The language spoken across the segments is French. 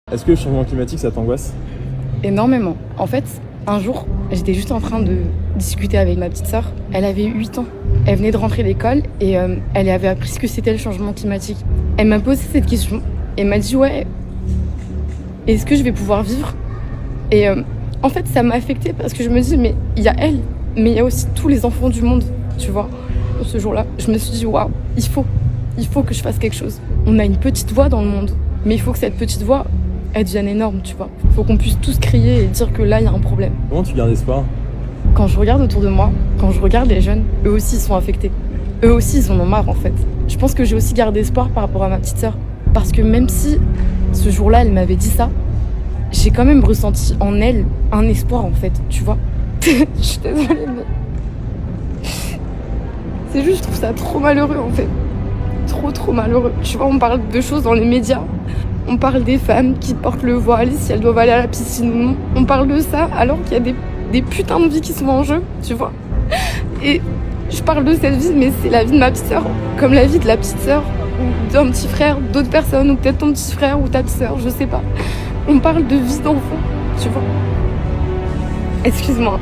Est-ce que le changement climatique, ça t'angoisse? Énormément. En fait, un jour, j'étais juste en train de discuter avec ma petite sœur. Elle avait 8 ans. Elle venait de rentrer d'école et elle avait appris ce que c'était le changement climatique. Elle m'a posé cette question et m'a dit « Ouais, est-ce que je vais pouvoir vivre ?» Et en fait, ça m'a affectée parce que je me dis « Mais il y a elle, mais il y a aussi tous les enfants du monde, tu vois ?» Ce jour-là, je me suis dit « Waouh, il faut que je fasse quelque chose. On a une petite voix dans le monde, mais il faut que cette petite voix, elle devienne énorme, tu vois. Il faut qu'on puisse tous crier et dire que là, il y a un problème. » Comment tu gardes espoir? Quand je regarde autour de moi, quand je regarde les jeunes, eux aussi ils sont affectés. Eux aussi ils en ont marre en fait. Je pense que j'ai aussi gardé espoir par rapport à ma petite sœur. Parce que même si ce jour-là elle m'avait dit ça, j'ai quand même ressenti en elle un espoir en fait, tu vois. Je suis désolée mais... C'est juste, je trouve ça trop malheureux en fait. Trop malheureux. Tu vois, on parle de choses dans les médias. On parle des femmes qui portent le voile, si elles doivent aller à la piscine ou non. On parle de ça alors qu'il y a des putains de vies qui sont en jeu, tu vois. Et je parle de cette vie, mais c'est la vie de ma petite sœur, comme la vie de la petite sœur, ou d'un petit frère, d'autres personnes, ou peut-être ton petit frère ou ta petite sœur, je sais pas. On parle de vie d'enfant, tu vois. Excuse-moi.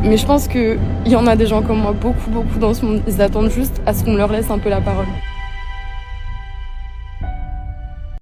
Mais je pense qu'il y en a des gens comme moi, beaucoup dans ce monde, ils attendent juste à ce qu'on leur laisse un peu la parole.